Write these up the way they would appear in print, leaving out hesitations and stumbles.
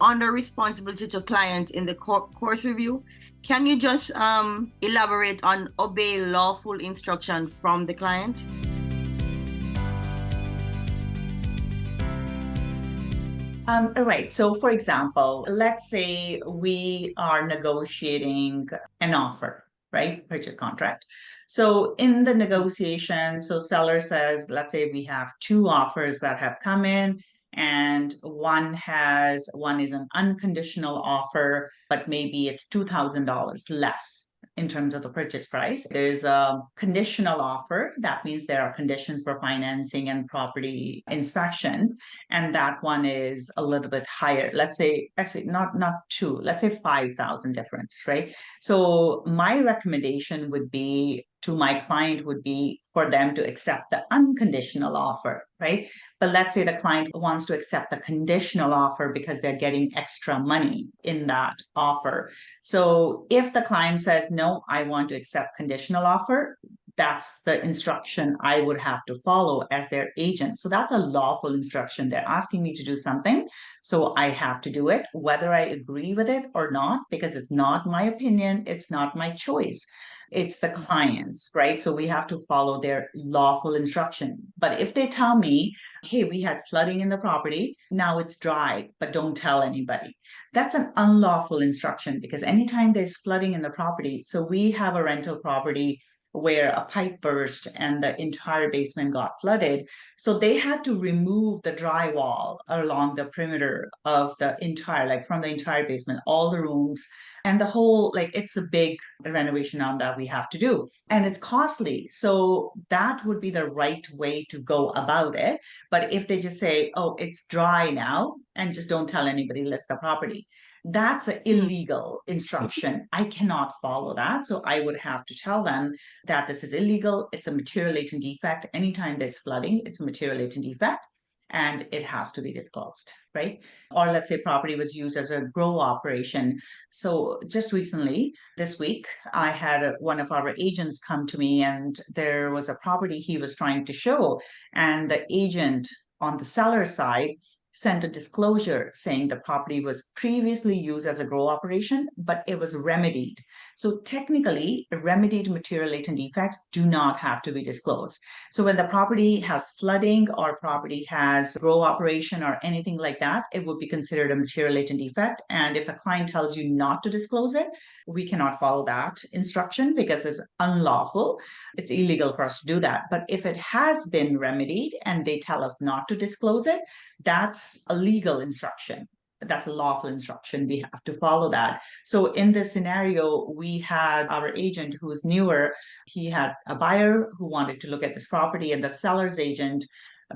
under responsibility to client in the course review. Can you just elaborate on obey lawful instructions from the client? All right. So, for example, let's say we are negotiating an offer, right? Purchase contract. So, in the negotiation, so seller says, let's say we have two offers that have come in, and one is an unconditional offer, but maybe it's $2,000 less in terms of the purchase price. There's a conditional offer. That means there are conditions for financing and property inspection, and that one is a little bit higher. Let's say, actually, not two, let's say 5,000 difference, right? So my recommendation would be to my client would be for them to accept the unconditional offer, right? But let's say the client wants to accept the conditional offer because they're getting extra money in that offer. So if the client says, no, I want to accept conditional offer, that's the instruction I would have to follow as their agent. So that's a lawful instruction. They're asking me to do something, so I have to do it, whether I agree with it or not, because it's not my opinion, it's not my choice. It's the client's, right? So we have to follow their lawful instruction. But if they tell me, hey, we had flooding in the property, now it's dry, but don't tell anybody, that's an unlawful instruction, because anytime there's flooding in the property, so we have a rental property where a pipe burst and the entire basement got flooded. So they had to remove the drywall along the perimeter of the entire, like from the entire basement, all the rooms and the whole, like it's a big renovation on that we have to do. And it's costly. So that would be the right way to go about it. But if they just say, oh, it's dry now, and just don't tell anybody, list the property, that's an illegal instruction. I cannot follow that. So I would have to tell them that this is illegal. It's a material latent defect. Anytime there's flooding, it's a material latent defect and it has to be disclosed, right? Or let's say property was used as a grow operation. So just recently, this week, I had one of our agents come to me, and there was a property he was trying to show, and the agent on the seller side sent a disclosure saying the property was previously used as a grow operation, but it was remedied. So technically, remedied material latent defects do not have to be disclosed. So when the property has flooding or property has grow operation or anything like that, it would be considered a material latent defect. And if the client tells you not to disclose it, we cannot follow that instruction because it's unlawful. It's illegal for us to do that. But if it has been remedied and they tell us not to disclose it, that's a legal instruction. That's a lawful instruction. We have to follow that. So in this scenario, we had our agent who's newer. He had a buyer who wanted to look at this property, and the seller's agent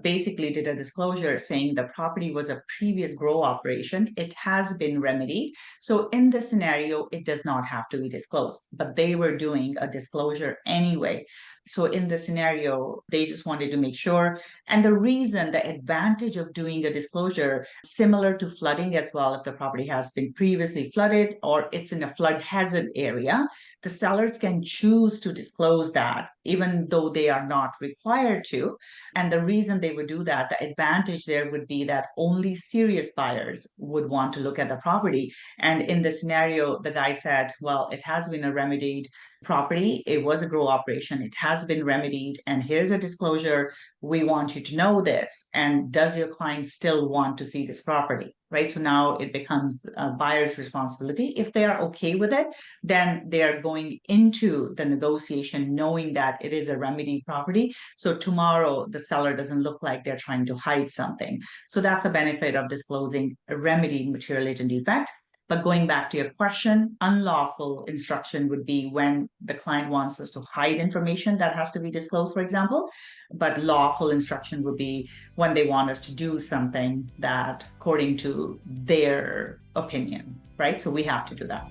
basically did a disclosure saying the property was a previous grow operation. It has been remedied. So in this scenario, it does not have to be disclosed, but they were doing a disclosure anyway. So in this scenario, they just wanted to make sure. And the reason, the advantage of doing a disclosure, similar to flooding as well, if the property has been previously flooded or it's in a flood hazard area, the sellers can choose to disclose that, even though they are not required to. And the reason they would do that, the advantage there would be that only serious buyers would want to look at the property. And in the scenario, the guy said, well, it has been a remedied property. It was a grow operation. It has been remedied. And here's a disclosure. We want you to know this. And does your client still want to see this property? Right. So now it becomes a buyer's responsibility. If they are okay with it, then they are going into the negotiation knowing that it is a remedied property. So tomorrow the seller doesn't look like they're trying to hide something. So that's the benefit of disclosing a remedied material latent defect. But going back to your question, unlawful instruction would be when the client wants us to hide information that has to be disclosed, for example. But lawful instruction would be when they want us to do something that according to their opinion, right? So we have to do that.